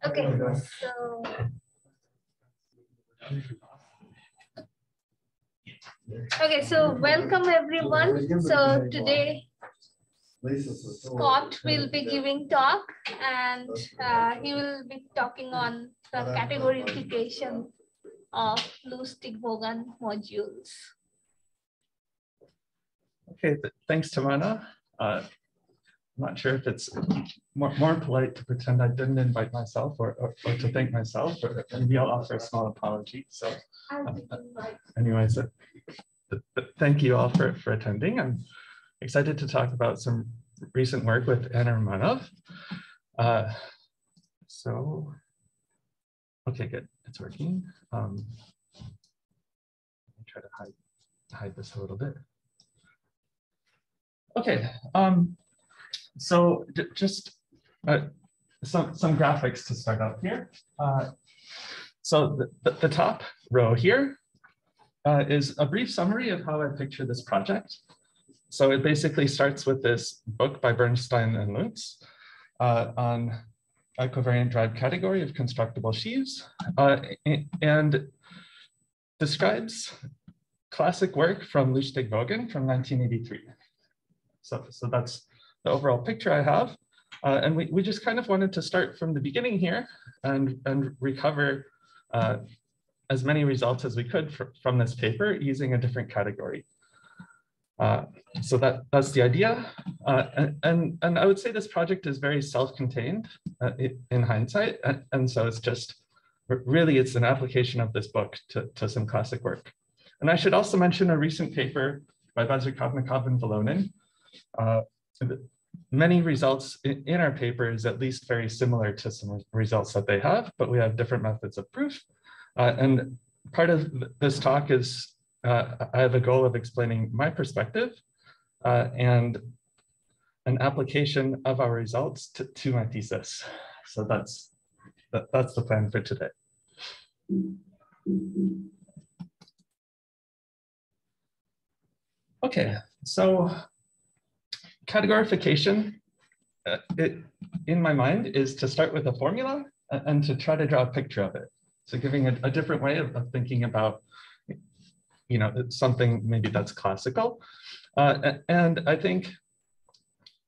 Okay, so welcome everyone. So today Scott will be giving talk, and he will be talking on the categorification of Lusztig-Vogan modules. Okay, thanks, Tamana. I'm not sure if it's more polite to pretend I didn't invite myself or to thank myself, or maybe I'll offer a small apology. So anyways, thank you all for attending. I'm excited to talk about some recent work with Anna Romanov. Okay, good, it's working. Let me try to hide this a little bit. Okay, so just some graphics to start out here. So the top row here is a brief summary of how I picture this project. So it basically starts with this book by Bernstein and Lutz on equivariant derived category of constructible sheaves, and describes classic work from Lusztig-Vogan from 1983. So that's the overall picture I have. And we just kind of wanted to start from the beginning here and recover as many results as we could from this paper using a different category. So that's the idea. And I would say this project is very self-contained in hindsight. And so it's just, really, it's an application of this book to some classic work. And I should also mention a recent paper by Bazarkovnikov and Volonin. Many results in our paper is at least very similar to some results that they have, but we have different methods of proof. And part of this talk is I have a goal of explaining my perspective and an application of our results to my thesis. So that's the plan for today. Okay, so categorification, in my mind, is to start with a formula and to try to draw a picture of it. So giving a different way of thinking about, something maybe that's classical. And I think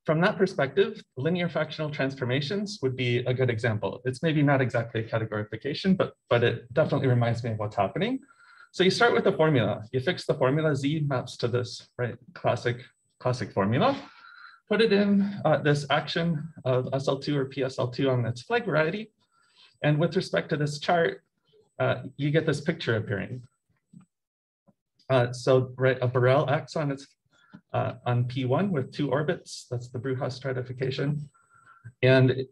from that perspective, linear fractional transformations would be a good example. It's maybe not exactly a categorification, but it definitely reminds me of what's happening. So you start with a formula. You fix the formula, Z maps to this, right, classic formula. Put it in this action of SL2 or PSL2 on its flag variety. And with respect to this chart, you get this picture appearing. So right, a Borel axon is on P1 with 2 orbits. That's the Brujas stratification. And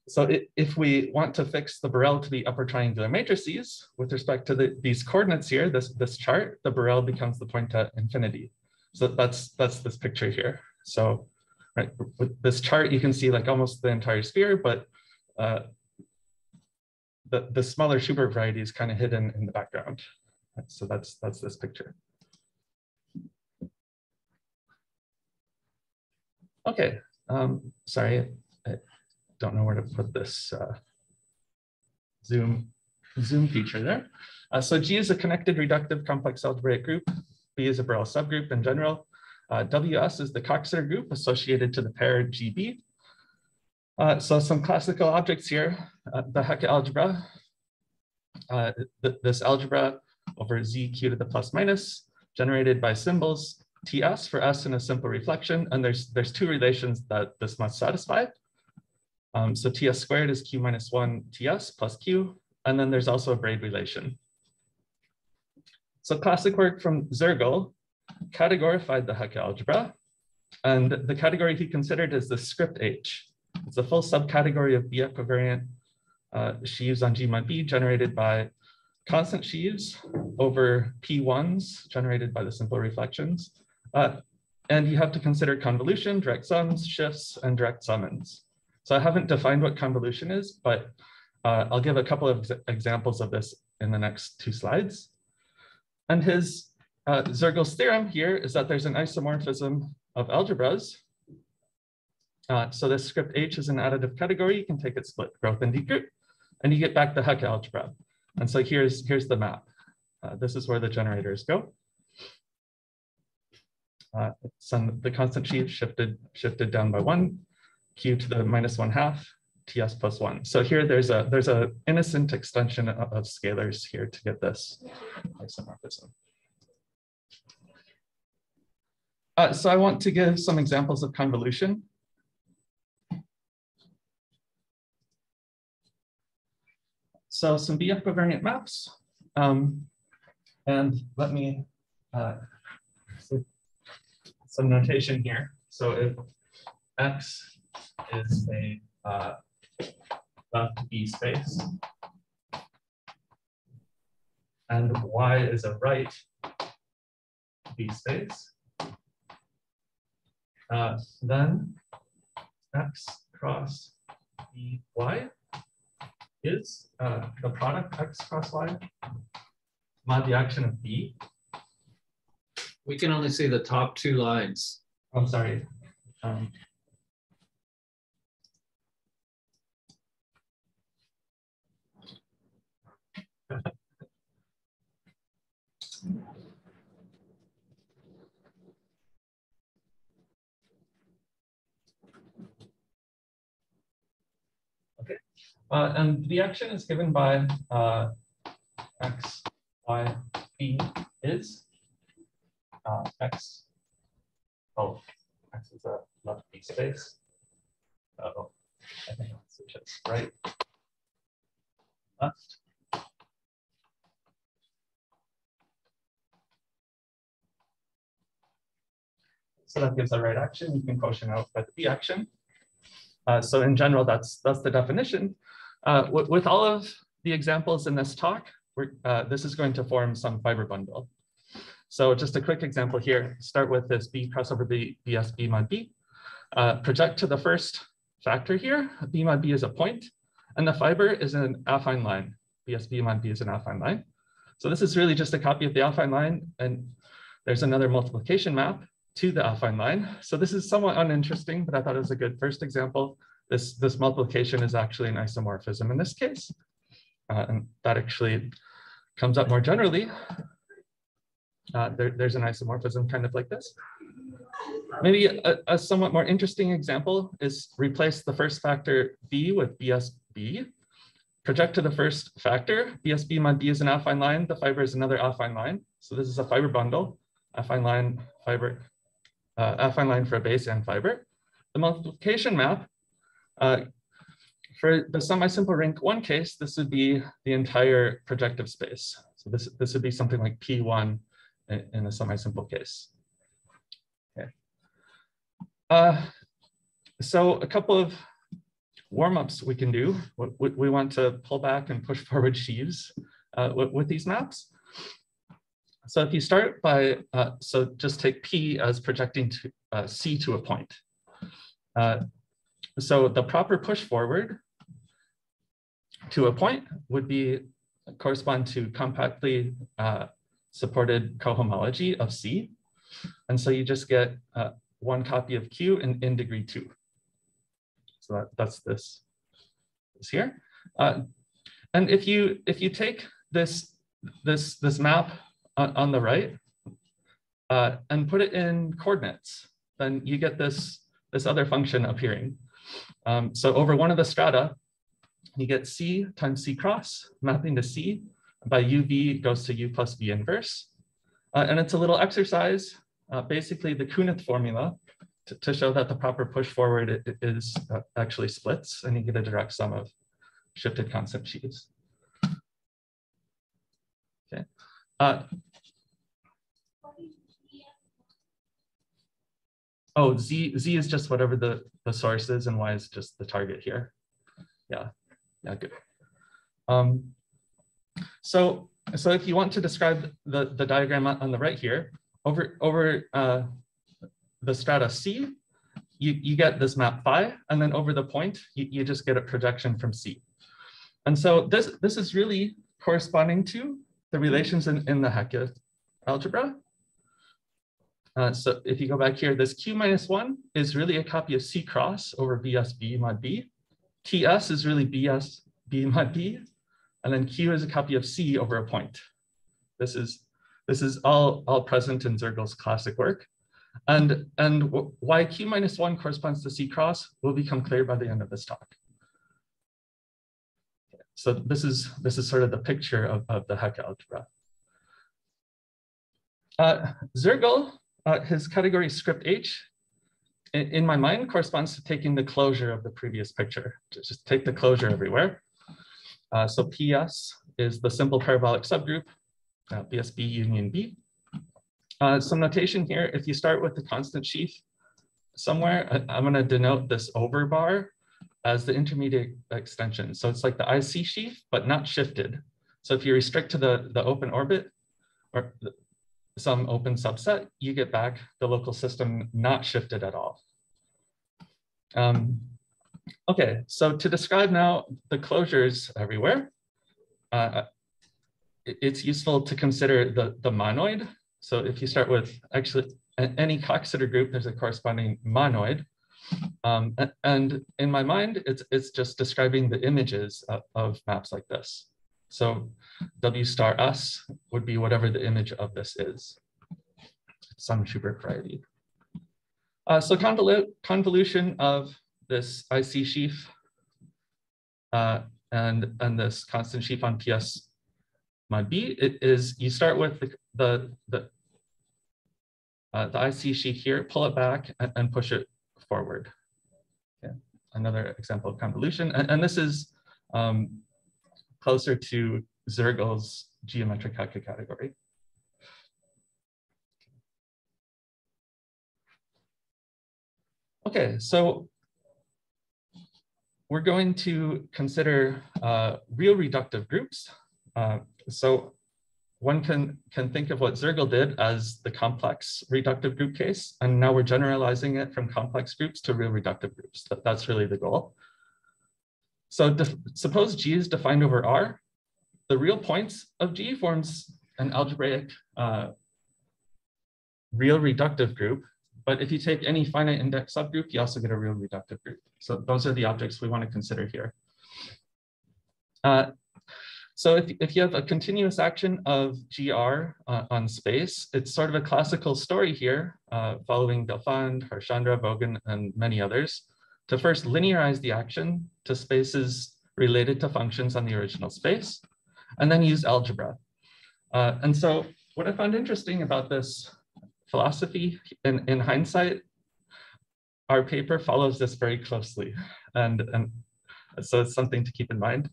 so if we want to fix the Borel to be upper triangular matrices, with respect to these coordinates here, this chart, the Borel becomes the point at infinity. So that's this picture here. So right, with this chart, you can see like almost the entire sphere, but the smaller Schubert variety is kind of hidden in the background. So that's this picture. Okay, sorry, I don't know where to put this zoom feature there. So G is a connected reductive complex algebraic group. B is a Borel subgroup in general. WS is the Coxeter group associated to the pair GB. So some classical objects here, the Hecke algebra, this algebra over ZQ to the plus minus, generated by symbols TS for S in a simple reflection. And there's 2 relations that this must satisfy. So TS squared is Q minus 1 TS plus Q. And then there's also a braid relation. So classic work from Soergel categorified the Hecke algebra. And the category he considered is the script H. It's a full subcategory of B equivariant sheaves on G mod B generated by constant sheaves over P1s generated by the simple reflections. And you have to consider convolution, direct sums, shifts, and direct summons. So I haven't defined what convolution is, but I'll give a couple of examples of this in the next 2 slides. And his Soergel's theorem here is that there's an isomorphism of algebras So this script H is an additive category. You can take its split growth and decroot, and you get back the Hecke algebra. And so here's the map. This is where the generators go. The constant sheaf shifted down by 1, q to the -1/2, ts plus 1. So here there's a innocent extension of scalars here to get this isomorphism. So I want to give some examples of convolution. So some B equivariant maps, and let me some notation here. So if X is a left B space, and Y is a right B space, then X cross BY is the product X cross Y mod the action of B. We can only see the top 2 lines. I'm sorry. Okay, and the action is given by X, Y, B is X. Oh, X is a left B space. Oh, I think I'll switch it right, left. So that gives a right action. You can quotient out by the B action. So in general, that's the definition. With all of the examples in this talk, this is going to form some fiber bundle. So just a quick example here. Start with this B crossover B, BS B mod B. Project to the first factor here. B mod B is a point, and the fiber is an affine line. BS B mod B is an affine line. So this is really just a copy of the affine line, and there's another multiplication map to the affine line. So this is somewhat uninteresting, but I thought it was a good first example. This multiplication is actually an isomorphism in this case. And that actually comes up more generally. There's an isomorphism kind of like this. Maybe a somewhat more interesting example is replace the first factor B with BSB. Project to the first factor. BSB mod B is an affine line. The fiber is another affine line. So this is a fiber bundle, affine line, fiber, affine line for a base and fiber. The multiplication map, for the semi-simple rank 1 case, this would be the entire projective space. So this would be something like P1 in a semi-simple case. Okay. So a couple of warm-ups we can do. We want to pull back and push forward sheaves with these maps. So if you start by, so just take P as projecting to C to a point. So the proper push forward to a point would be correspond to compactly supported cohomology of C. And so you just get one copy of Q in degree 2. So that's this here. And if you take this map on the right and put it in coordinates, then you get this other function appearing. So over one of the strata, you get C times C cross mapping to C by UV goes to U plus V inverse. And it's a little exercise, basically the Kunith formula to show that the proper push forward is actually splits, and you get a direct sum of shifted constant sheaves. Okay. Oh, Z is just whatever the source is, and Y is just the target here. Yeah, good. So if you want to describe the diagram on the right here, over the strata C, you get this map phi, and then over the point, you just get a projection from C. And so this is really corresponding to the relations in the Hecke algebra. So if you go back here, this Q minus 1 is really a copy of C cross over BS B mod B. TS is really BS B mod B. And then Q is a copy of C over a point. This is all present in Soergel's classic work. And why Q minus 1 corresponds to C cross will become clear by the end of this talk. So this is sort of the picture of the Hecke algebra. Soergel, his category script H, in my mind corresponds to taking the closure of the previous picture. Just take the closure everywhere. So PS is the simple parabolic subgroup, BSB union B. Some notation here, if you start with the constant sheaf somewhere, I'm going to denote this over bar as the intermediate extension. So it's like the IC sheaf, but not shifted. So if you restrict to the open orbit or some open subset, you get back the local system not shifted at all. Okay, so to describe now the closures everywhere, it's useful to consider the monoid. So if you start with actually any Coxeter group, there's a corresponding monoid. And in my mind, it's just describing the images of maps like this. So W star S would be whatever the image of this is, some Schubert variety. So convolution of this IC sheaf and this constant sheaf on PS mod B, it is you start with the IC sheaf here, pull it back and push it forward. Okay. Another example of convolution, and this is closer to Soergel's geometric Hecke category. Okay, so we're going to consider real reductive groups. So one can think of what Soergel did as the complex reductive group case, and now we're generalizing it from complex groups to real reductive groups. That's really the goal. So suppose G is defined over R. The real points of G forms an algebraic real reductive group. But if you take any finite index subgroup, you also get a real reductive group. So those are the objects we want to consider here. So if you have a continuous action of GR on space, it's sort of a classical story here, following Gelfand, Harish-Chandra, Vogan, and many others, to first linearize the action to spaces related to functions on the original space, and then use algebra. And so what I found interesting about this philosophy, in hindsight, our paper follows this very closely. And so it's something to keep in mind.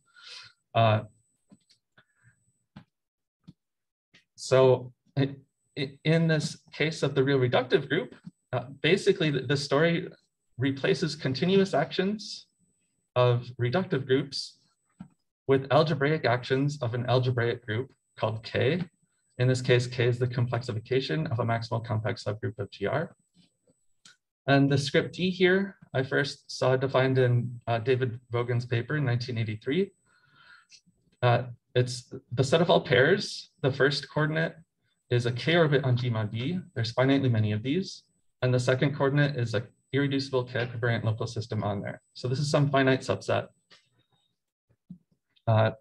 So in this case of the real reductive group, basically the story replaces continuous actions of reductive groups with algebraic actions of an algebraic group called K. In this case, K is the complexification of a maximal compact subgroup of GR. And the script D here, I first saw defined in David Vogan's paper in 1983. It's the set of all pairs. The first coordinate is a K orbit on G mod B. There's finitely many of these. And the second coordinate is an irreducible K equivariant local system on there. So this is some finite subset.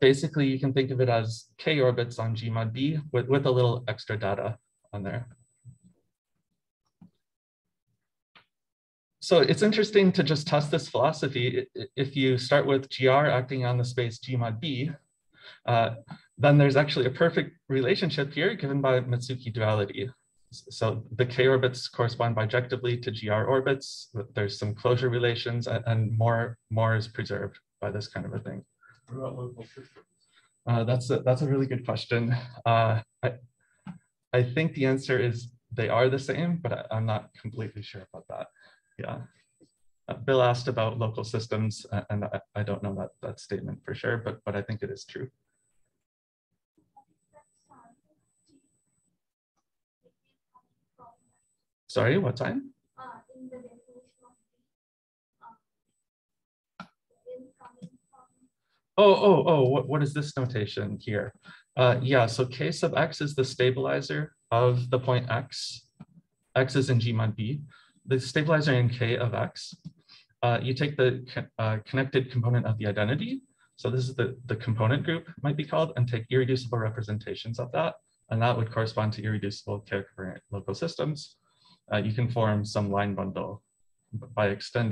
Basically, you can think of it as K orbits on G mod B with a little extra data on there. So it's interesting to just test this philosophy. If you start with GR acting on the space G mod B, then there's actually a perfect relationship here given by Mitsuki duality. So the K orbits correspond bijectively to GR orbits. There's some closure relations, and more is preserved by this kind of a thing. What about local systems? That's a really good question. I think the answer is they are the same, but I'm not completely sure about that. Yeah. Bill asked about local systems, and I don't know that statement for sure, but I think it is true. Sorry, what time? In the definition of What is this notation here? Yeah, so K sub X is the stabilizer of the point X. x is in G mod B, the stabilizer in K of x, you take the connected component of the identity. So this is the component group might be called, and take irreducible representations of that. And that would correspond to irreducible K-covariant local systems. You can form some line bundle by extend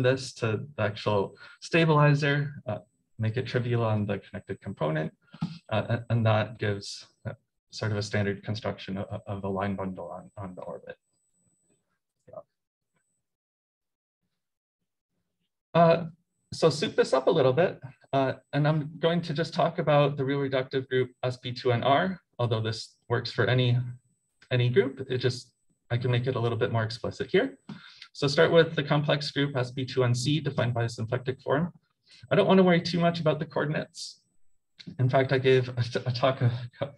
this to the actual stabilizer, make it trivial on the connected component, and that gives sort of a standard construction of a line bundle on the orbit. Yeah. So soup this up a little bit, and I'm going to just talk about the real reductive group SP2NR, although this works for any group. I can make it a little bit more explicit here. So start with the complex group SP2NC defined by a symplectic form. I don't want to worry too much about the coordinates. In fact, I gave a talk,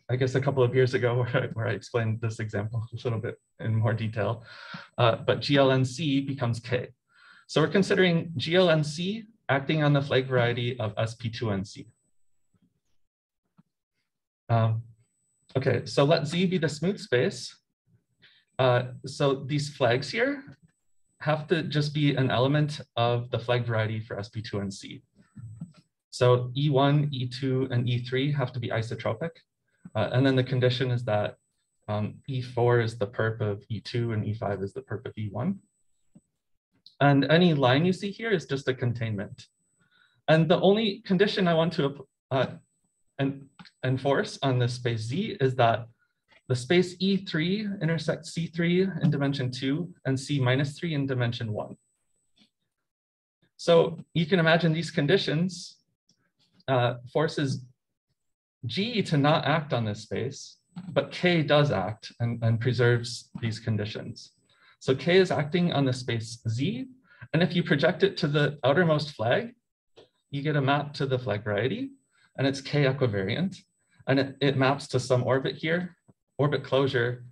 I guess, a couple of years ago where I explained this example a little bit in more detail. But GLNC becomes K. So we're considering GLNC acting on the flag variety of SP2NC. Okay, so let Z be the smooth space. So these flags here have to just be an element of the flag variety for SP2NC. So E1, E2, and E3 have to be isotropic. And then the condition is that E4 is the perp of E2 and E5 is the perp of E1. And any line you see here is just a containment. And the only condition I want to enforce on this space Z is that the space E3 intersects C3 in dimension 2 and C minus 3 in dimension 1. So you can imagine these conditions forces G to not act on this space, but K does act and preserves these conditions. So K is acting on the space Z, and if you project it to the outermost flag, you get a map to the flag variety, and it's K equivariant, and it maps to some orbit here, orbit closure.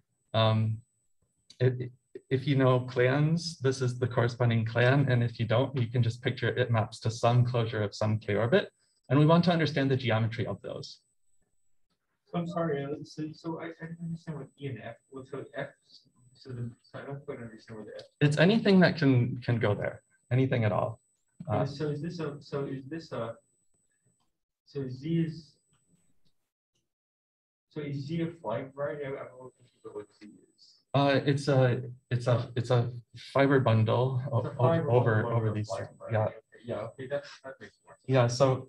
If you know clans, this is the corresponding clan, and if you don't, you can just picture it maps to some closure of some K orbit, and we want to understand the geometry of those. So I'm sorry, so I don't understand what E and F, so F, so I don't quite understand what the F. It's anything that can go there, anything at all. So is Z a flag variety? I'm a little confused about what Z is. It's a fiber bundle over these. Yeah. Yeah. Okay. That makes more sense. Yeah. So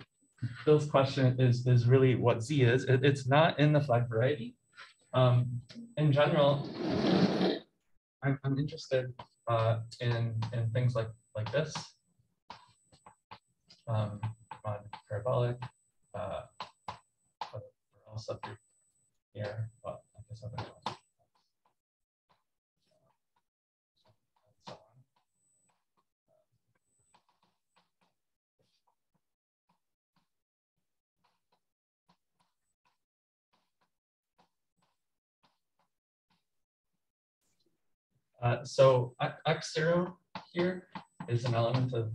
Bill's question is really what Z is. It's not in the flag variety. In general, I'm interested in things like this. On parabolic, all subgroup here. Well, I guess other ones. So X0 here is an element of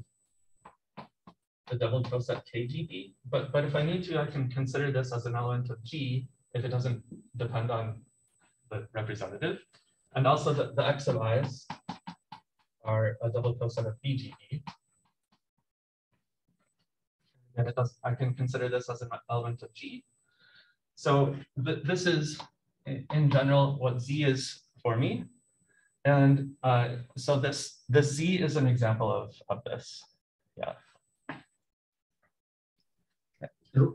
the double coset KGB, but if I need to, I can consider this as an element of G if it doesn't depend on the representative. And also the X of I's are a double coset of BGB. And I can consider this as an element of G. So this is, in general, what Z is for me. And so this Z is an example of this. Yeah.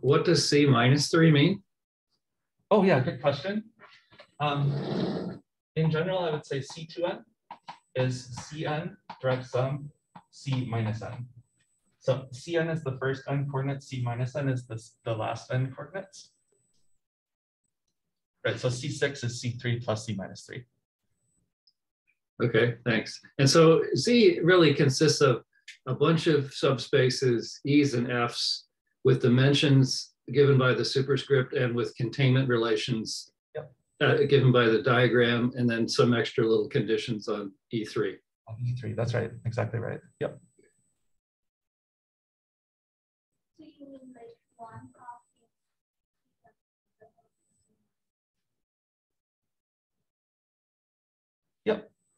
What does C minus 3 mean? Oh yeah, good question. In general, I would say C2n is Cn direct sum C minus n. So Cn is the first n coordinate, C minus n is the last n coordinates. Right, so C6 is C3 plus C minus 3. Okay, thanks. And so Z really consists of a bunch of subspaces, E's and F's, with dimensions given by the superscript and with containment relations given by the diagram, and then some extra little conditions on E3. On E3, that's right, exactly right. Yep. So you mean like one copy?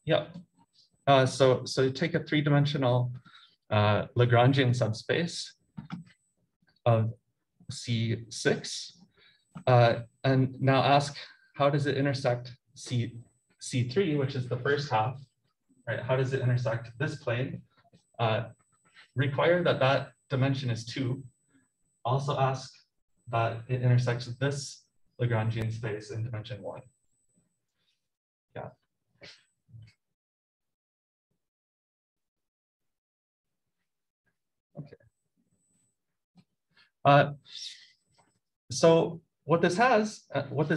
Yeah. So you take a three-dimensional Lagrangian subspace of C6, and now ask, how does it intersect C3, which is the first half, right? How does it intersect this plane? Require that that dimension is 2. Also ask that it intersects this Lagrangian space in dimension 1. Yeah. Okay. So what this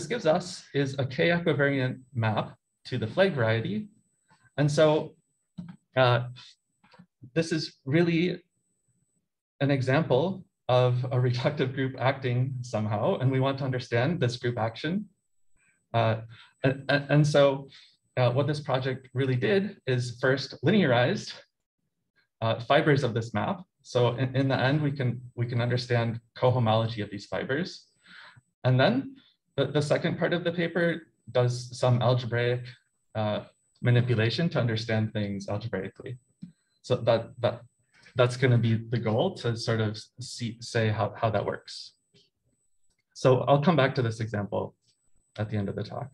gives us is a k-equivariant map to the flag variety. And so this is really an example of a reductive group acting somehow, and we want to understand this group action. And so what this project really did is first linearized fibers of this map. So in the end, we can understand cohomology of these fibers. And then the second part of the paper does some algebraic manipulation to understand things algebraically. So that's going to be the goal, to sort of say how that works. So I'll come back to this example at the end of the talk.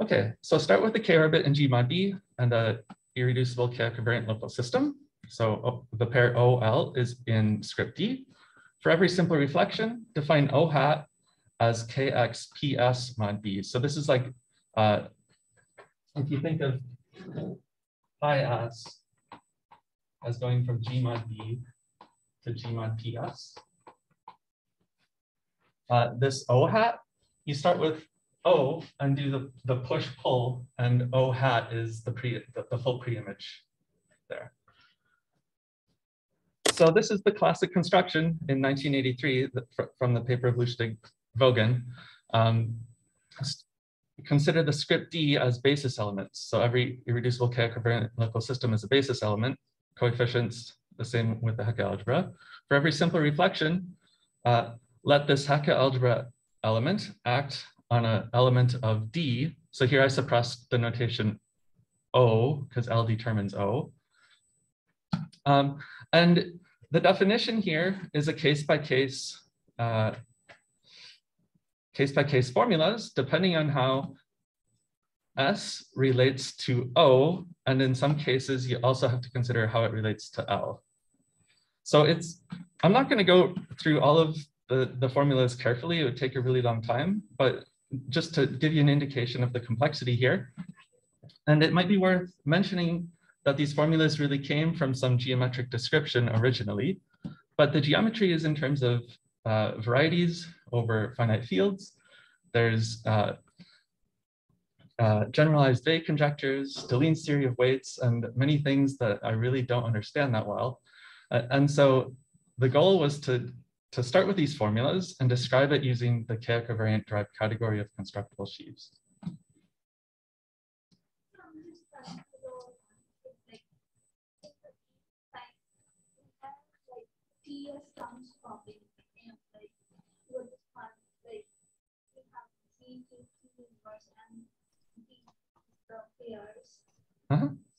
Okay, so start with the k-orbit in G mod B and the irreducible k-equivariant local system. So the pair OL is in script D. For every simple reflection, define O hat as kx ps mod B. So this is like, if you think of phi s as going from G mod B to G mod ps, this O hat, you start with O and do the push-pull, and O hat is the full pre-image there. So this is the classic construction in 1983 from the paper of Lusztig-Vogan. Consider the script D as basis elements. So every irreducible k-equivariant local system is a basis element. Coefficients, the same with the Hecke algebra. For every simple reflection, let this Hecke algebra element act on an element of D. So here I suppressed the notation O because L determines O. And the definition here is a case-by-case formulas, depending on how S relates to O, and in some cases, you also have to consider how it relates to L. So I'm not going to go through all of the formulas carefully. It would take a really long time, but just to give you an indication of the complexity here. And it might be worth mentioning that these formulas really came from some geometric description originally, but the geometry is in terms of varieties over finite fields. There's generalized vague conjectures, Deline's theory of weights, and many things that I really don't understand that well. And so the goal was to start with these formulas and describe it using the k-equivariant derived category of constructible sheaves.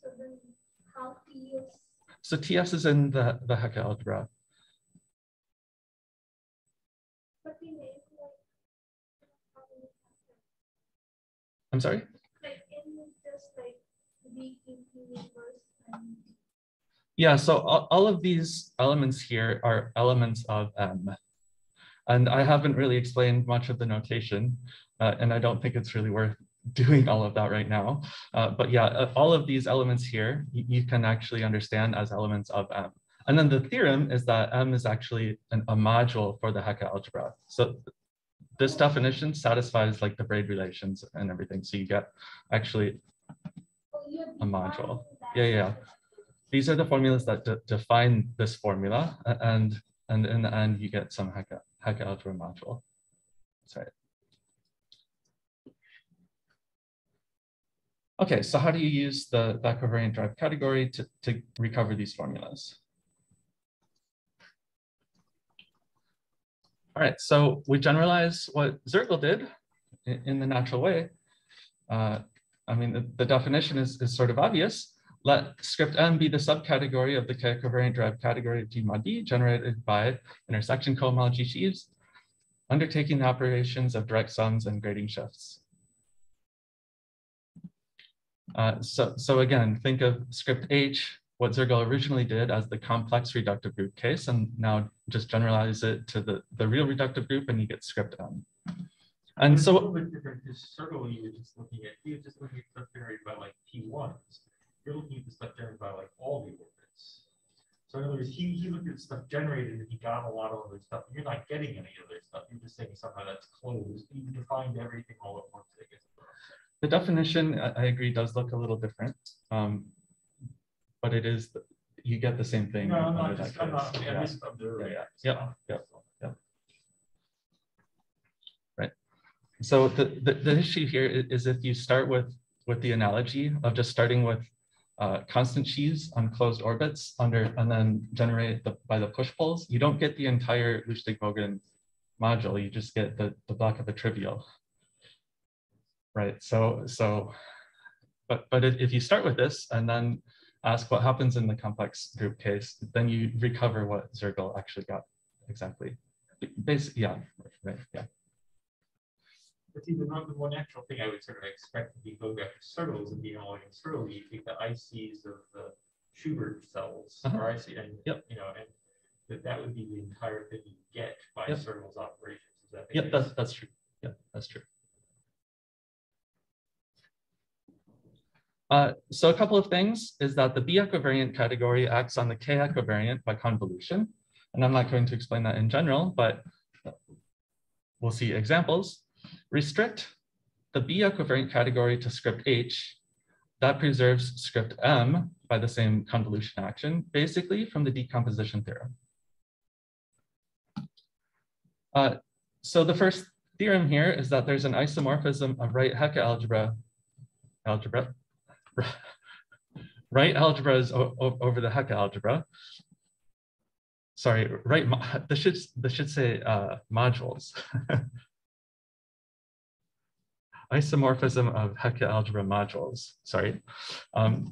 So then how TS? So TS is in the Hecke algebra. I'm sorry? Yeah, so all of these elements here are elements of M. And I haven't really explained much of the notation, and I don't think it's really worth doing all of that right now. But yeah, all of these elements here, you can actually understand as elements of M. And then the theorem is that M is actually a module for the Hecke algebra. So this definition satisfies like the braid relations and everything. So you get actually a module. Yeah. These are the formulas that define this formula. And in the end, you get some Hecke algebra module. That's right. Okay, so how do you use the covariant derived category to recover these formulas? All right, so we generalize what Soergel did in the natural way. I mean, the definition is sort of obvious. Let script M be the subcategory of the k-covariant derived category of G mod D generated by intersection cohomology sheaves, undertaking the operations of direct sums and grading shifts. So again, think of script H, what Soergel originally did as the complex reductive group case, and now just generalize it to the real reductive group and you get script M. And so, a little bit different because Soergel, you were just looking at, stuff generated by like P1s. You're looking at the stuff generated by like all the orbits. So in other words, he looked at stuff generated and he got a lot of other stuff. You're not getting any other stuff. You're just saying somehow that's closed. You defined everything all at once, I guess. The definition, I agree, does look a little different, but it is, you get the same thing. No, I'm just observing. Yeah. Right. So the issue here is if you start with the analogy of just starting with constant sheaves on closed orbits and then generate by the push-pulls, you don't get the entire Lusztig-Vogan module. You just get the block of the trivial. Right. But if you start with this and then ask what happens in the complex group case, then you recover what Soergel actually got exactly. Basically, yeah. Right. Yeah. But see, the more natural thing I would sort of expect to be going back to Soergel's and being all in Soergel, you take the ICs of the Schubert cells, or IC, and you know, and that would be the entire thing you get by Soergel's operations. Is that that's true. Yeah, that's true. So a couple of things is that the B equivariant category acts on the K equivariant by convolution. And I'm not going to explain that in general, but we'll see examples. Restrict the B equivariant category to script H. That preserves script M by the same convolution action, basically from the decomposition theorem. So the first theorem here is that there's an isomorphism of right Hecke algebra. Right algebras over the Hecke algebra. Sorry, right. This should say modules. Isomorphism of Hecke algebra modules. Sorry.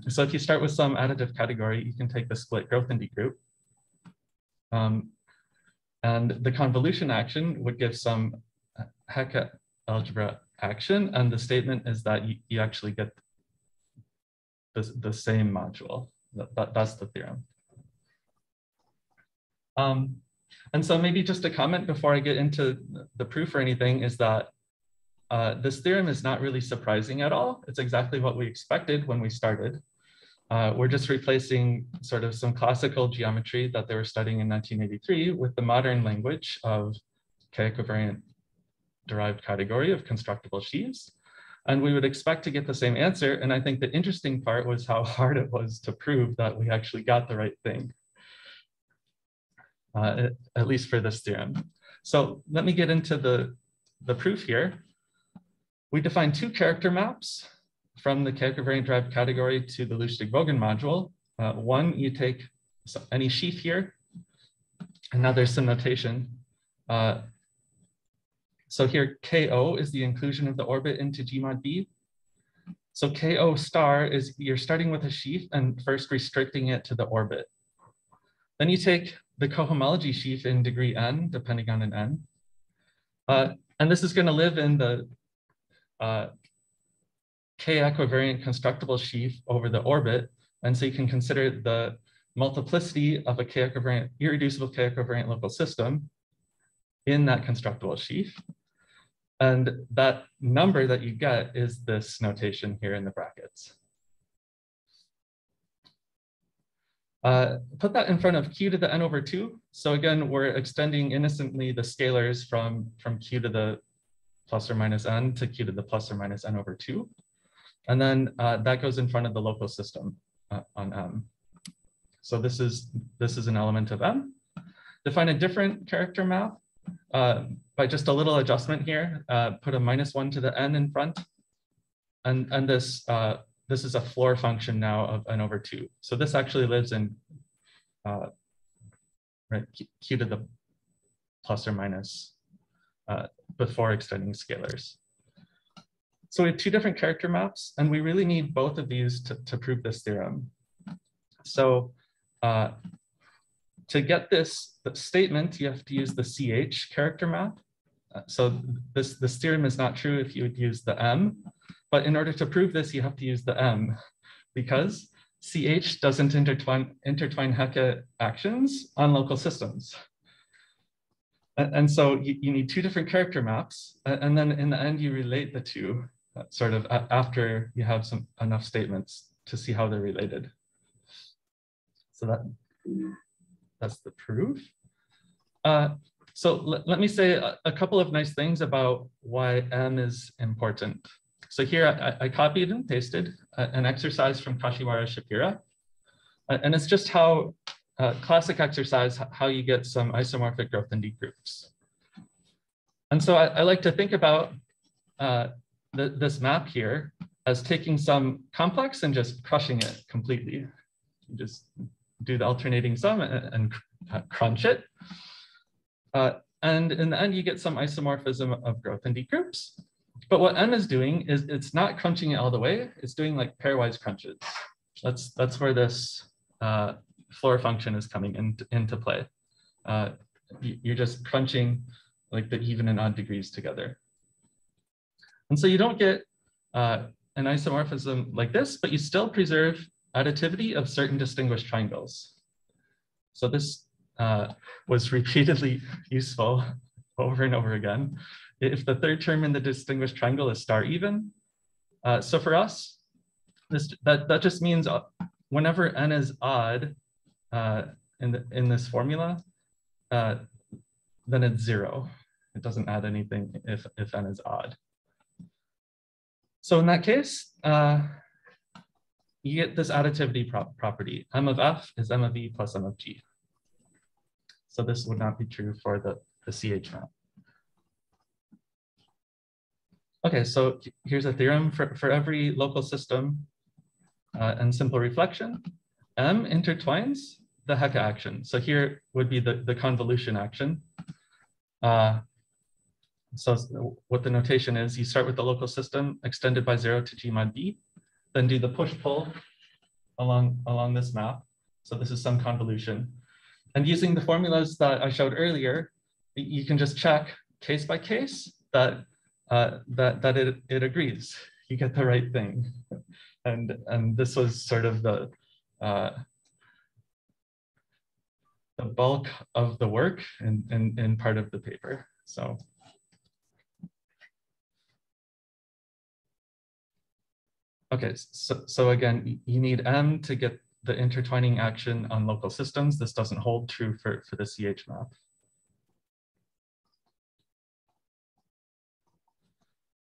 So if you start with some additive category, you can take the split growth and group. And the convolution action would give some Hecke algebra action, and the statement is that you actually get the same module. That's the theorem. And so maybe just a comment before I get into the proof or anything is that this theorem is not really surprising at all. It's exactly what we expected when we started. We're just replacing sort of some classical geometry that they were studying in 1983 with the modern language of k-covariant derived category of constructible sheaves. And we would expect to get the same answer. And I think the interesting part was how hard it was to prove that we actually got the right thing, at least for this theorem. So let me get into the proof here. We define two character maps from the k-covariant derived category to the Lusztig-Vogan module. One, you take any sheaf here, and now there's some notation. So here, KO is the inclusion of the orbit into G mod B. So KO star is you're starting with a sheaf and first restricting it to the orbit. Then you take the cohomology sheaf in degree n, depending on an n. And this is going to live in the K equivariant constructible sheaf over the orbit. And so you can consider the multiplicity of a K equivariant, irreducible K equivariant local system in that constructible sheaf. And that number that you get is this notation here in the brackets. Put that in front of q to the n over 2. So again, we're extending innocently the scalars from q to the plus or minus n to q to the plus or minus n over 2. And then that goes in front of the local system on M. So this is an element of M. Define a different character map by just a little adjustment here. Put a -1 to the n in front. And this is a floor function now of n over 2. So this actually lives in right, q to the plus or minus before extending scalars. So we have two different character maps, and we really need both of these to prove this theorem. So to get this statement, you have to use the CH character map. So this theorem is not true if you would use the M, but in order to prove this, you have to use the M, because CH doesn't intertwine Hecke actions on local systems. And so you need two different character maps, and then in the end, you relate the two sort of after you have enough statements to see how they're related. So that's the proof. So let me say a couple of nice things about why M is important. So here I copied and pasted an exercise from Kashiwara-Shapira, and it's just how classic exercise, how you get some isomorphic growth in D groups. And so I like to think about this map here as taking some complex and just crushing it completely. You just do the alternating sum and crunch it. And in the end, you get some isomorphism of growth in D groups. But what M is doing is it's not crunching it all the way. It's doing like pairwise crunches. That's where this floor function is coming into play. You're just crunching like the even and odd degrees together. And so you don't get an isomorphism like this, but you still preserve additivity of certain distinguished triangles. So this was repeatedly useful over and over again. If the third term in the distinguished triangle is star even, so for us, that just means whenever n is odd in this formula, then it's 0. It doesn't add anything if n is odd. So in that case, you get this additivity property. M of f is m of e plus m of g. So this would not be true for the CH map. Okay, so here's a theorem for every local system and simple reflection. M intertwines the Hecke action. So here would be the convolution action. So what the notation is, you start with the local system extended by 0 to G mod B, then do the push-pull along this map. So this is some convolution. And using the formulas that I showed earlier, you can just check case by case that it agrees. You get the right thing. And this was sort of the bulk of the work in part of the paper. So. Okay, so again, you need M to get the intertwining action on local systems. This doesn't hold true for the CH map.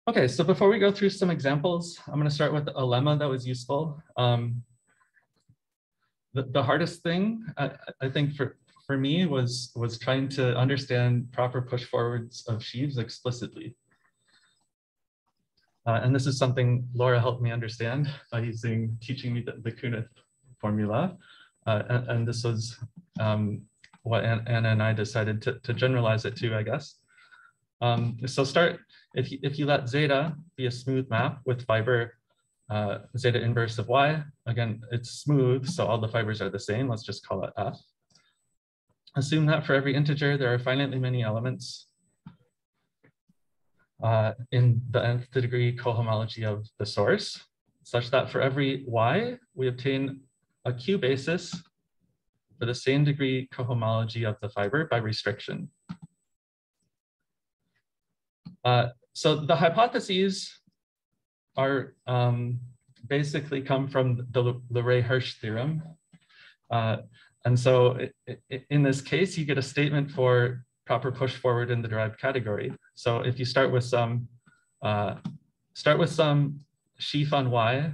Okay, so before we go through some examples, I'm going to start with a lemma that was useful. The hardest thing, I think for me was trying to understand proper push forwards of sheaves explicitly. And this is something Laura helped me understand by teaching me the Kunith formula. And this was what Anna and I decided to generalize it to, I guess. So if you let zeta be a smooth map with fiber zeta inverse of y, again, it's smooth, so all the fibers are the same. Let's just call it f. Assume that for every integer, there are finitely many elements in the nth degree cohomology of the source, such that for every y, we obtain a Q basis for the same degree cohomology of the fiber by restriction. So the hypotheses are basically come from the Leray-Hirsch theorem. And so in this case, you get a statement for proper push forward in the derived category. So if you start with some sheaf on y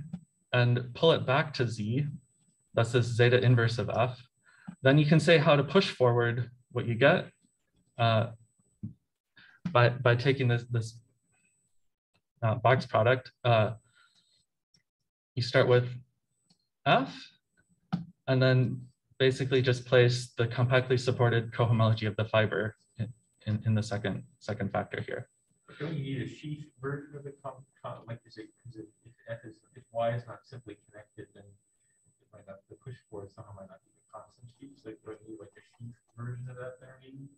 and pull it back to z, that's this zeta inverse of f, then you can say how to push forward what you get by taking this box product. You start with f, and then basically just place the compactly supported cohomology of the fiber in the second factor here. Don't you need a sheaf version of it? Like, is it if y is not simply connected, then it might not, the push forward somehow might not be a constant sheaf. So do I need like a sheaf version of that there maybe?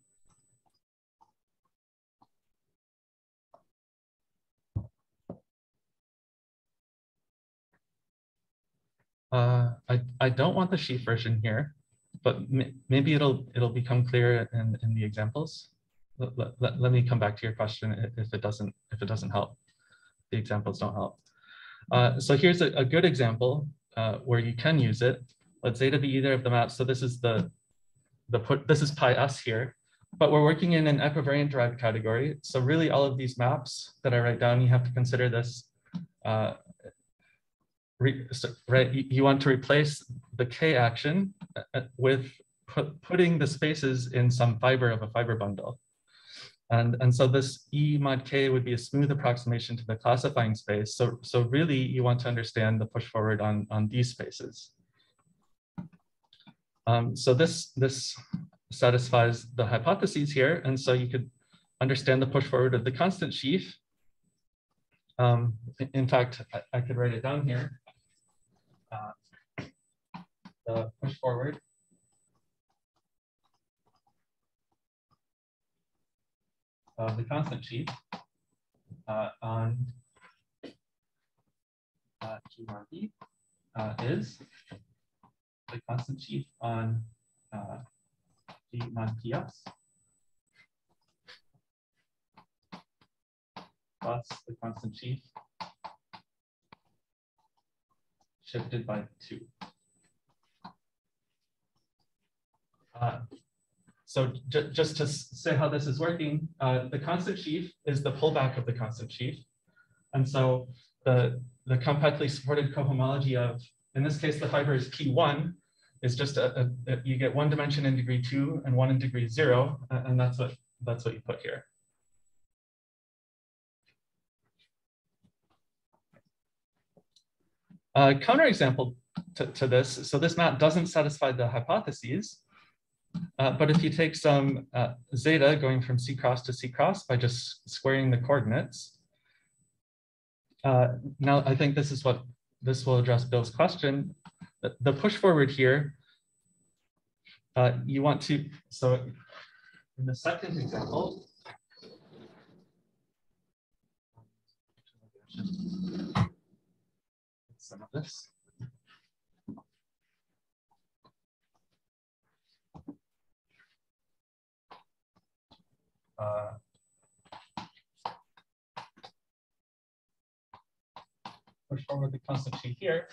I don't want the sheaf version here, but maybe it'll become clear in the examples. Let me come back to your question if it doesn't help. The examples don't help. So here's a good example where you can use it. Let zeta be either of the maps. So this is this is pi s here, but we're working in an equivariant derived category. So really all of these maps that I write down, you have to consider this. Right, you want to replace the k action with putting the spaces in some fiber of a fiber bundle. And so this E mod K would be a smooth approximation to the classifying space. So really you want to understand the push forward on these spaces. So this satisfies the hypotheses here. And so you could understand the push forward of the constant sheaf. In fact, I could write it down here. The push forward of the constant sheaf on G mod B is the constant sheaf on G mod PS plus the constant sheaf shifted by 2. So just to say how this is working, the constant sheaf is the pullback of the constant sheaf. And so the compactly supported cohomology of, in this case, the fiber is P1, is just you get one dimension in degree 2 and one in degree 0, and that's what you put here. Counterexample to this, so this map doesn't satisfy the hypotheses, but if you take some zeta going from C cross to C cross by just squaring the coordinates, now I think this will address Bill's question. The push forward here, you want to, so in the second example, some of this. Push forward the constant sheaf here.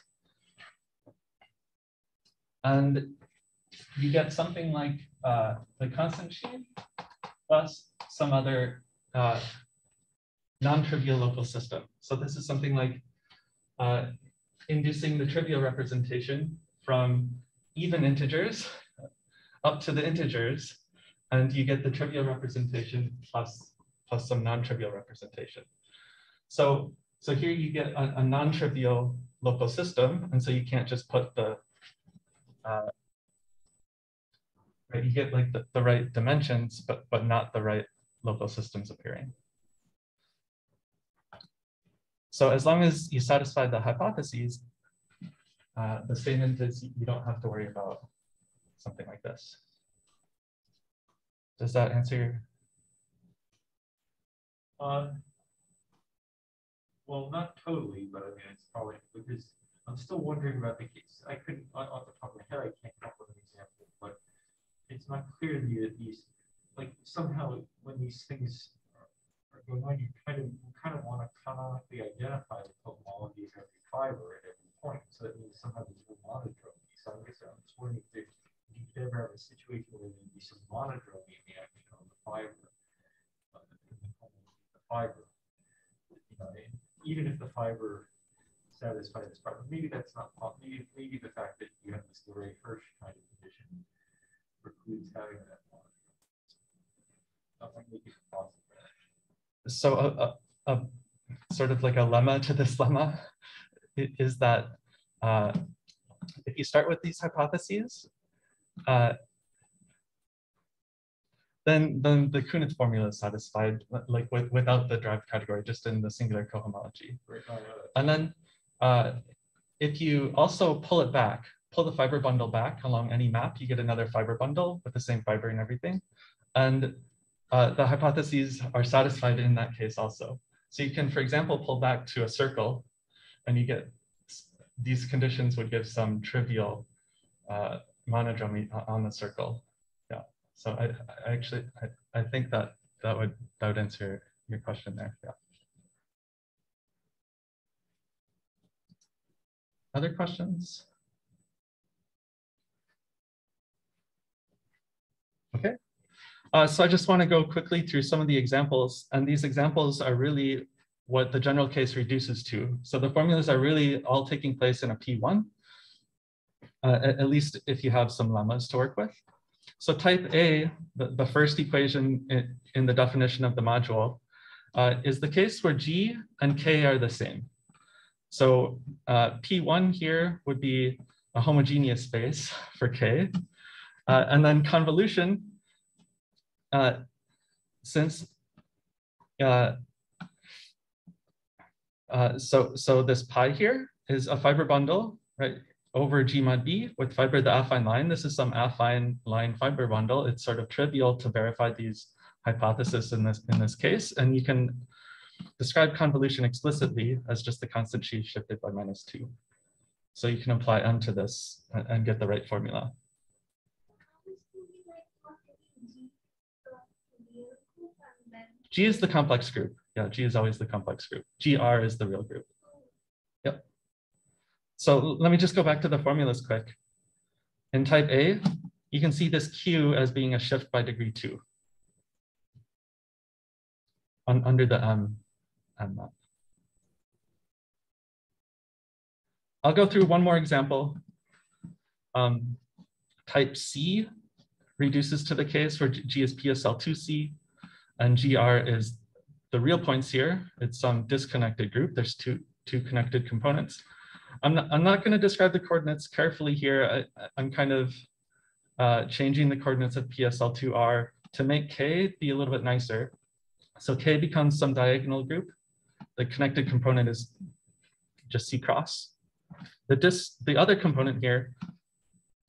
And you get something like the constant sheaf plus some other non-trivial local system. So this is something like inducing the trivial representation from even integers up to the integers, and you get the trivial representation plus some non-trivial representation. So here you get a non-trivial local system, and so you can't just put the right, you get like the right dimensions, but not the right local systems appearing. So as long as you satisfy the hypotheses, the statement is you don't have to worry about something like this. Does that answer your? Well, not totally, but I mean, it's probably because I'm still wondering about the case. I couldn't, off the top of my head, I can't come up with an example, but it's not clear to me that these, like somehow when these things are going on, you kind of want to canonically identify the cohomology of every fiber at every point. So that means somehow there's no monodromy. So I guess I'm just wondering if you could ever have a situation where there'd be some monodromy in the action on the fiber. You know, even if the fiber satisfies this part, maybe that's not possible. Maybe the fact that you have this Larray-Hirsch kind of condition precludes having that monodromy. That might make it possible. So a sort of like a lemma to this lemma is that if you start with these hypotheses, then the Kunitz formula is satisfied, like without the derived category, just in the singular cohomology. And then if you also pull it back, pull the fiber bundle back along any map, you get another fiber bundle with the same fiber and everything. And the hypotheses are satisfied in that case also. So you can, for example, pull back to a circle and you get, these conditions would give some trivial monodromy on the circle. Yeah, so I think that would answer your question there, yeah. Other questions? Okay. So I just want to go quickly through some of the examples, and these examples are really what the general case reduces to. So the formulas are really all taking place in a P1, at least if you have some lemmas to work with. So type A, the first equation in the definition of the module, is the case where G and K are the same. So P1 here would be a homogeneous space for K, and then convolution, since so this pi here is a fiber bundle, right, over G mod B with fiber the affine line. This is some affine line fiber bundle. It's sort of trivial to verify these hypotheses in this case, and you can describe convolution explicitly as just the constant sheaf shifted by -2. So you can apply n to this and get the right formula. G is the complex group. Yeah, G is always the complex group. GR is the real group. Yep. So let me just go back to the formulas quick. In type A, you can see this Q as being a shift by degree 2 under the M map. I'll go through one more example. Type C reduces to the case where G is PSL2C and GR is the real points here. It's some disconnected group. There's two connected components. I'm not going to describe the coordinates carefully here. I'm kind of changing the coordinates of PSL2R to make K be a little bit nicer. So K becomes some diagonal group. The connected component is just C cross. The other component here,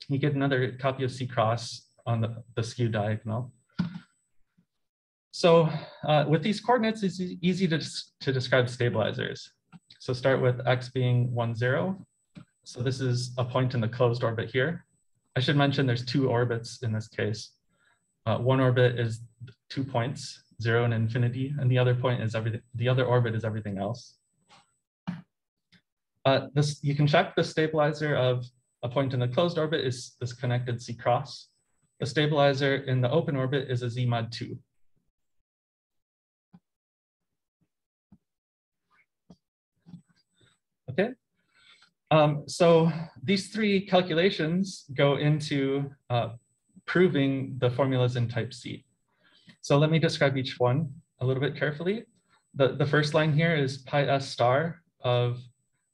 you get another copy of C cross on the skew diagonal. So with these coordinates, it's easy to describe stabilizers. So start with X being 1, 0. So this is a point in the closed orbit here. I should mention there's 2 orbits in this case. One orbit is 2 points, 0 and infinity, and the other point is everything. The other orbit is everything else. You can check the stabilizer of a point in the closed orbit is this connected C cross. The stabilizer in the open orbit is a Z mod 2. Okay, so these 3 calculations go into proving the formulas in type C. So let me describe each one a little bit carefully. The first line here is pi s star of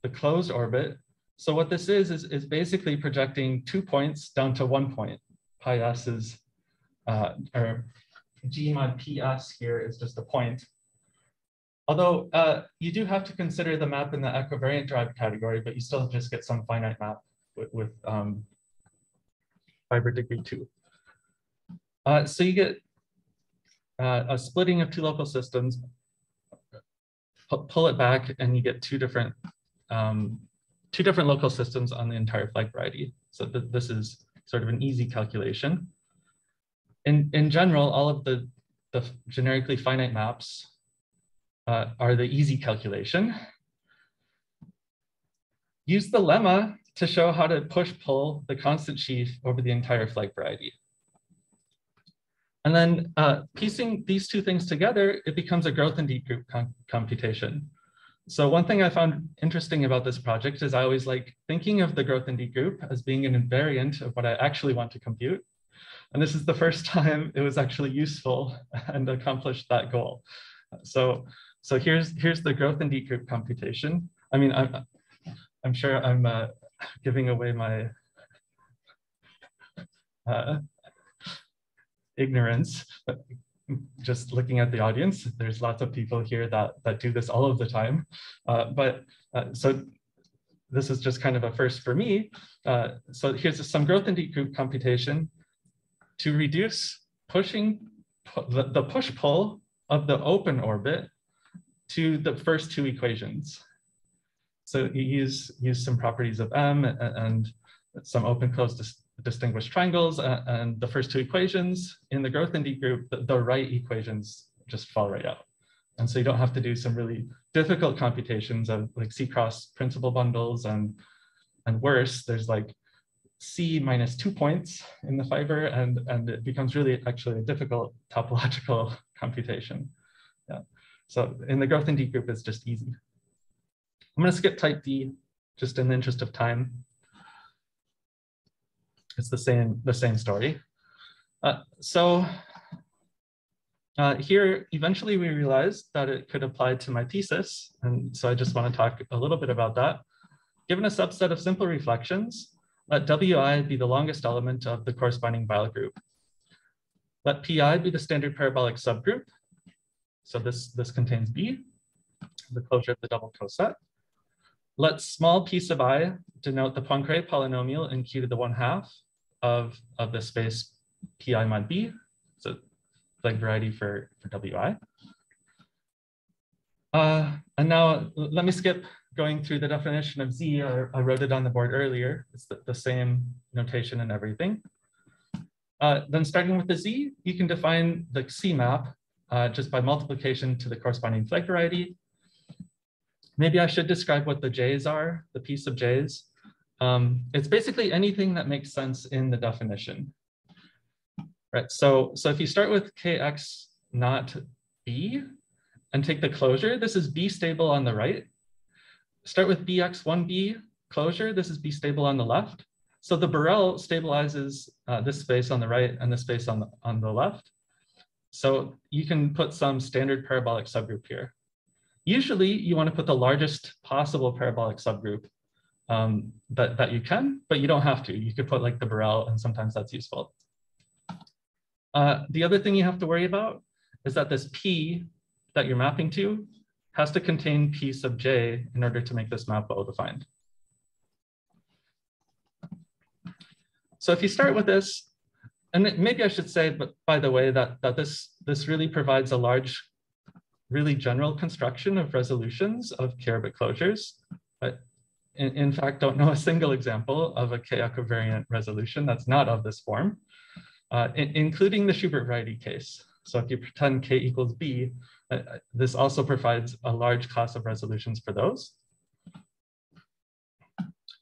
the closed orbit. So what this is basically projecting 2 points down to 1 point. Pi s is, or G mod PS here is just a point. Although you do have to consider the map in the equivariant derived category, but you still just get some finite map with fiber degree 2. So you get a splitting of 2 local systems, pull it back, and you get two different local systems on the entire flag variety. So this is sort of an easy calculation. In general, all of the generically finite maps are the easy calculation. Use the lemma to show how to push-pull the constant sheaf over the entire flag variety. And then piecing these 2 things together, it becomes a growth and deep group computation. So one thing I found interesting about this project is I always like thinking of the growth and deep group as being an invariant of what I actually want to compute. And this is the first time it was actually useful and accomplished that goal. So here's the growth and deep group computation. I mean, I'm sure I'm giving away my ignorance, but just looking at the audience, there's lots of people here that do this all of the time. So this is just kind of a first for me. So here's some growth in deep group computation to reduce the push-pull of the open orbit to the first two equations. So you use some properties of M and some open-closed distinguished triangles, and the first two equations in the growth in deep group, the right equations just fall right out. And so you don't have to do some really difficult computations of like C-cross principal bundles and worse, there's like C minus 2 points in the fiber, and it becomes really actually a difficult topological computation. Yeah. So in the growth in deep group, it's just easy. I'm going to skip type D just in the interest of time. It's the same story. Here, eventually we realized that it could apply to my thesis. And so I just want to talk a little bit about that. Given a subset of simple reflections, let Wi be the longest element of the corresponding Weil group. Let Pi be the standard parabolic subgroup. So this contains B, the closure of the double coset. Let small p sub I denote the Poincare polynomial in Q to the 1/2 of the space Pi mod B. So like variety for Wi. And now let me skip going through the definition of Z. I wrote it on the board earlier. It's the same notation and everything. Then starting with the Z, you can define the C map just by multiplication to the corresponding flag variety. Maybe I should describe what the J's are, the P sub J's. It's basically anything that makes sense in the definition. Right, so if you start with Kx not B and take the closure, this is B stable on the right. Start with Bx1b closure, this is B stable on the left. So the Borel stabilizes this space on the right and the space on the left. So you can put some standard parabolic subgroup here. Usually you want to put the largest possible parabolic subgroup that you can, but you don't have to. You could put like the Borel, and sometimes that's useful. The other thing you have to worry about is that this P that you're mapping to has to contain P sub J in order to make this map well-defined. So if you start with this, and maybe I should say, but by the way, that this really provides a large, really general construction of resolutions of K-orbit closures. But in fact, don't know a single example of a K-equivariant resolution that's not of this form, including the Schubert variety case. So if you pretend K equals B, this also provides a large class of resolutions for those.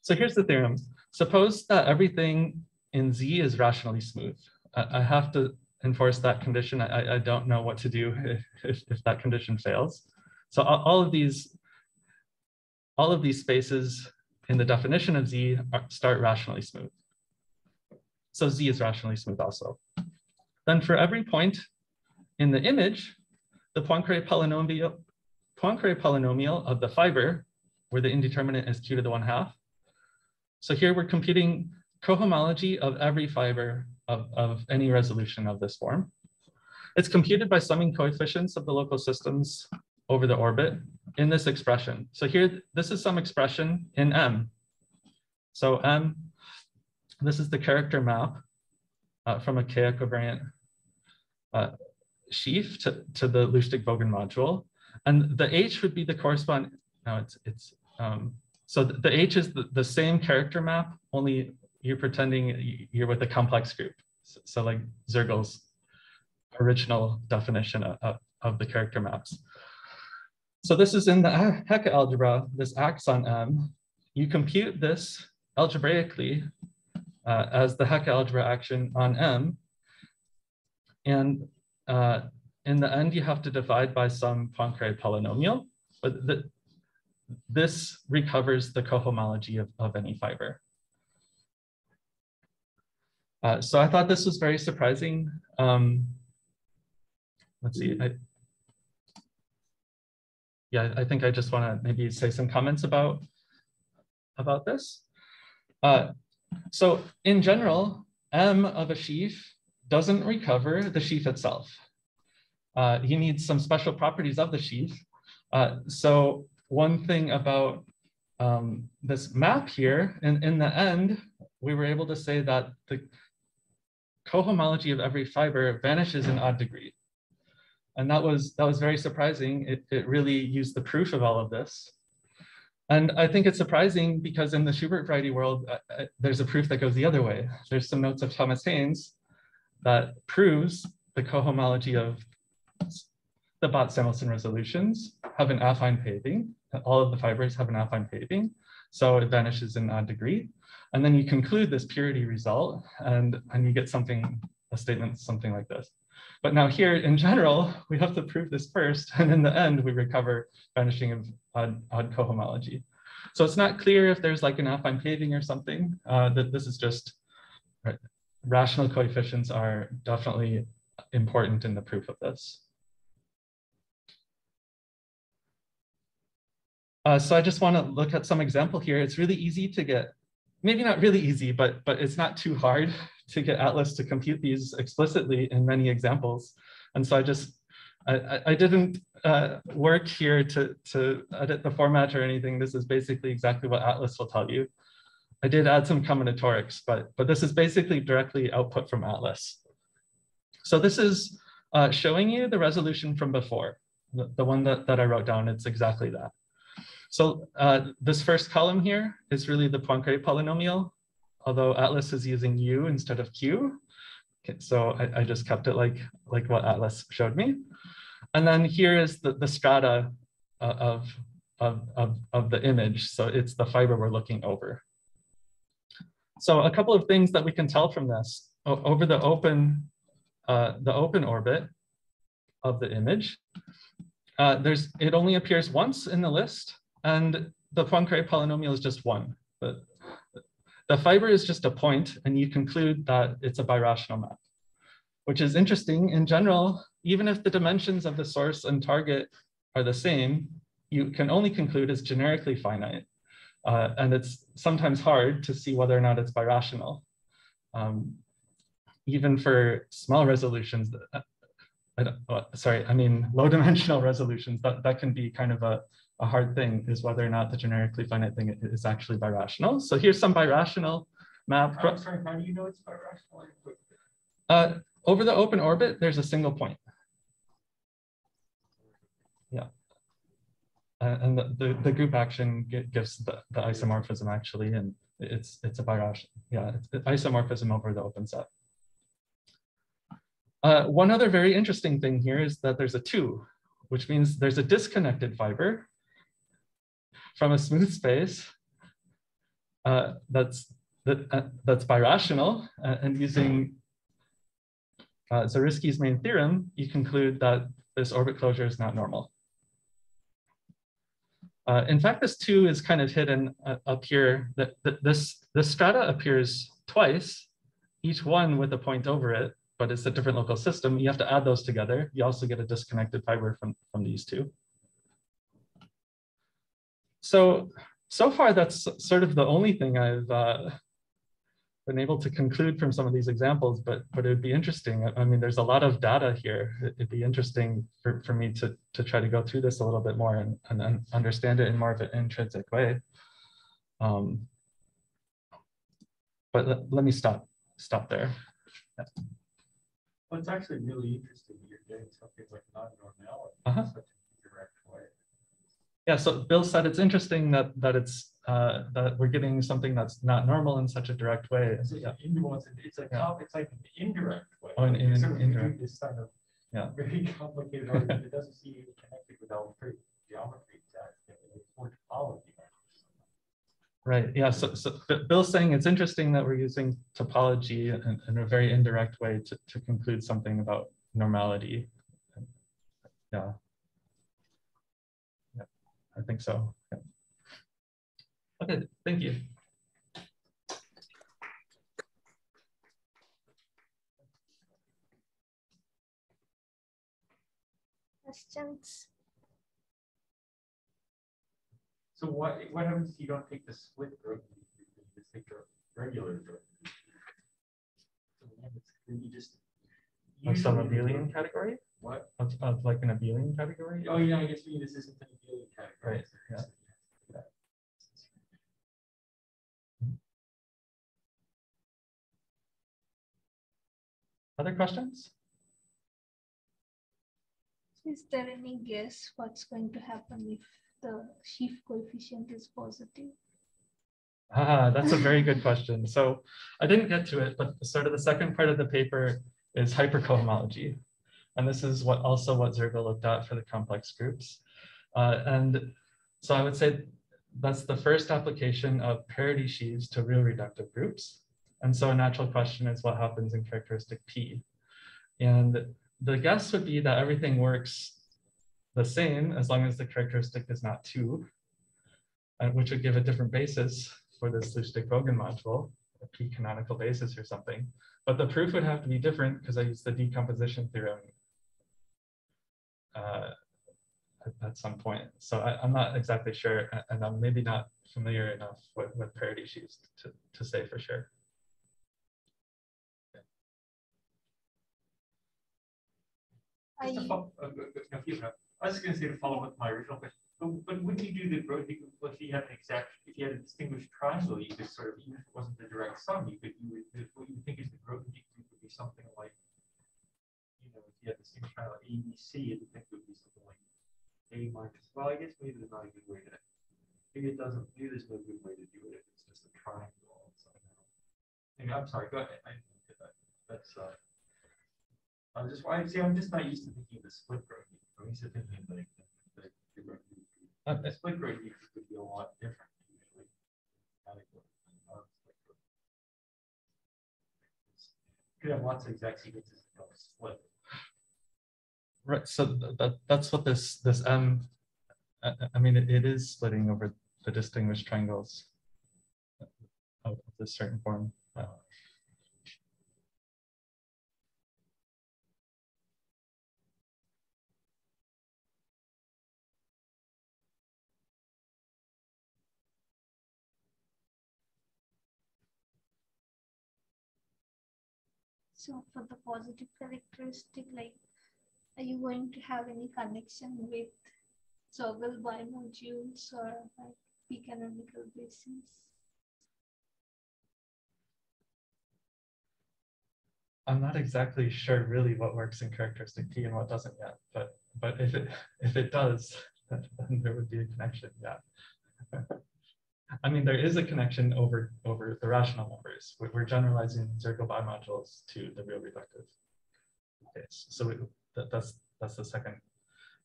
So here's the theorem. Suppose that everything in Z is rationally smooth. I have to enforce that condition. I don't know what to do if that condition fails. So all of these spaces in the definition of Z start rationally smooth. So Z is rationally smooth also. Then for every point in the image, the Poincare polynomial of the fiber, where the indeterminate is Q to the 1/2. So here we're computing cohomology of every fiber of any resolution of this form. It's computed by summing coefficients of the local systems over the orbit in this expression. So here, this is some expression in M. So M, this is the character map from a K-equivariant sheaf to the Lusztig-Vogan module. And the H would be the corresponding, so the H is the same character map, only you're pretending you're with a complex group. So like Soergel's original definition of the character maps. So this is in the Hecke algebra, this acts on M. You compute this algebraically as the Hecke algebra action on M. And in the end, you have to divide by some Poincare polynomial, but this recovers the cohomology of any fiber. So I thought this was very surprising. Let's see. I think I just want to maybe say some comments about this. So in general, M of a sheaf doesn't recover the sheaf itself. He needs some special properties of the sheaf. So one thing about this map here, in the end, we were able to say that the cohomology of every fiber vanishes in odd degree. And that was very surprising. It really used the proof of all of this. And I think it's surprising because in the Schubert variety world, there's a proof that goes the other way. There's some notes of Thomas Haynes that proves the cohomology of the Bott-Samuelson resolutions have an affine paving. All of the fibers have an affine paving, so it vanishes in odd degree. And then you conclude this purity result, and you get a statement something like this. But now here, in general, we have to prove this first, and in the end, we recover vanishing of odd cohomology. So it's not clear if there's like an affine paving or something. That this is just, right, rational coefficients are definitely important in the proof of this. So I just want to look at some example here. It's really easy to get, maybe not really easy, but it's not too hard to get Atlas to compute these explicitly in many examples. And so I didn't work here to edit the format or anything. This is basically exactly what Atlas will tell you. I did add some combinatorics, but this is basically directly output from Atlas. So this is showing you the resolution from before, the one that I wrote down. It's exactly that. So this first column here is really the Poincare polynomial, although Atlas is using U instead of Q. Okay, so I just kept it like what Atlas showed me. And then here is the strata of the image. So it's the fiber we're looking over. So a couple of things that we can tell from this. Over the open orbit of the image, it only appears once in the list, and the Poincare polynomial is just one. The fiber is just a point, and you conclude that it's a birational map, which is interesting. In general, even if the dimensions of the source and target are the same, you can only conclude it's generically finite. And it's sometimes hard to see whether or not it's birational. Even for small resolutions, low dimensional resolutions, that can be kind of a hard thing, is whether or not the generically finite thing is actually birational. So here's some birational map. I'm sorry, how do you know it's birational? Over the open orbit, there's a single point. Yeah. And the group action gives the isomorphism actually, and it's a birational, yeah, it's isomorphism over the open set. One other very interesting thing here is that there's a 2, which means there's a disconnected fiber from a smooth space that's birational, and using Zariski's main theorem, you conclude that this orbit closure is not normal. In fact, this 2 is kind of hidden up here. This strata appears twice, each one with a point over it, but it's a different local system. You have to add those together. You also get a disconnected fiber from these 2. So far, that's sort of the only thing I've been able to conclude from some of these examples, but it would be interesting. I mean, there's a lot of data here. It'd be interesting for me to try to go through this a little bit more and understand it in more of an intrinsic way. But let me stop there. Yeah. Well, it's actually really interesting that you're getting something like non-normality in such an indirect way. Yeah, so Bill said it's interesting that that we're getting something that's not normal in such a direct way. It's like an indirect way. Oh, indirect. This kind of very complicated argument. It doesn't seem even connected with algebraic geometry exactly. It's more topology. Right. Yeah. So Bill's saying it's interesting that we're using topology in a very indirect way to conclude something about normality. Yeah. Yeah, I think so. Yeah. Okay. Thank you. Questions? So what happens if you don't take the split derivative? You just take the regular derivative. So then you just Of some Usually the abelian category? What? Of like an abelian category? Oh yeah, I guess maybe this isn't an abelian category. Right, yeah. Other questions? Is there any guess what's going to happen if the sheaf coefficient is positive? That's a very good question. So I didn't get to it, but sort of the second part of the paper is hypercohomology. And this is what Soergel looked at for the complex groups. And so I would say that's the first application of parity sheaves to real reductive groups. And so a natural question is what happens in characteristic P. And the guess would be that everything works the same as long as the characteristic is not 2, which would give a different basis for this Lusztig-Vogan module, a P canonical basis or something. But the proof would have to be different because I used the decomposition theorem at some point. So I'm not exactly sure, and I'm maybe not familiar enough with parity sheaves to say for sure. I was just going to say to follow up with my original question, but wouldn't you do the growth if you had an exact, if you had a distinguished triangle, you could sort of, even if it wasn't the direct sum, what you would think is the growth would be something like, if you had the distinguished triangle ABC, you'd think it would be something like A minus, well, I guess maybe there's not a good way to, maybe there's no good way to do it if it's just a triangle. So, I'm sorry, go ahead. That's, I'm just not used to thinking of the split growth. I'm used to thinking of the split growth would be a lot different usually. You could have lots of exact sequences that don't split. Right. So that's what this M. I mean, it is splitting over the distinguished triangles of this certain form. So for the positive characteristic, like, are you going to have any connection with Soergel bimodules or like P canonical basis? I'm not exactly sure really what works in characteristic P and what doesn't yet, but if it does, then there would be a connection. Yeah. I mean, there is a connection over the rational numbers. We're generalizing Soergel bimodules to the real reductive case. So that's the second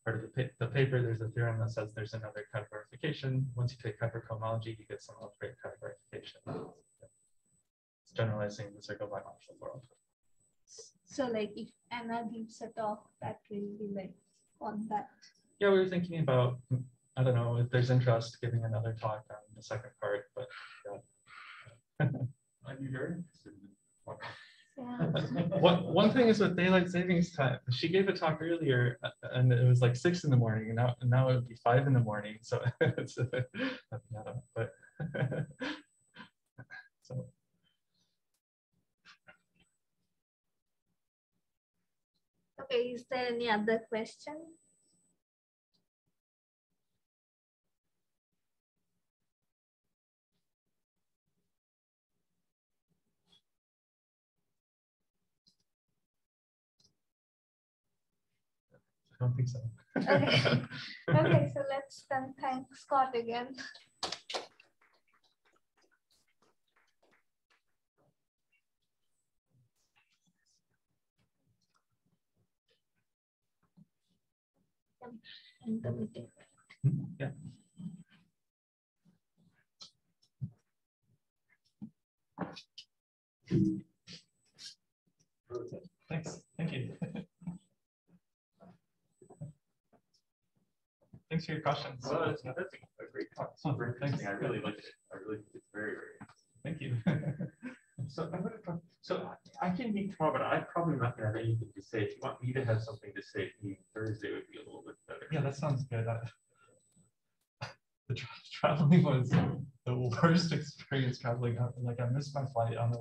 part of the paper. There's a theorem that says there's another categorification. Once you take hypercohomology, you get some algebraic categorification. It's generalizing the Soergel bimodule world. So like if Anna gives a talk, that will be like on that. Yeah, we were thinking about, I don't know if there's interest giving another talk on the second part, but yeah. I'd be very interested in what. Yeah. One thing is with daylight savings time, she gave a talk earlier and it was like 6 in the morning, and now it would be 5 in the morning. So it's but so. Okay, is there any other question? I don't think so. Okay. Okay, so let's then thank Scott again. End the meeting. Yeah. Thanks. Thank you. Thanks for your questions. Well, that's a great talk. It's very interesting. I really liked it. I really think it's very, very interesting. Thank you. So I'm going to talk. So I can meet tomorrow, but I'm probably not going to have anything to say. If you want me to have something to say, Thursday would be a little bit better. Yeah, that sounds good. The traveling was the worst experience traveling. Like I missed my flight on the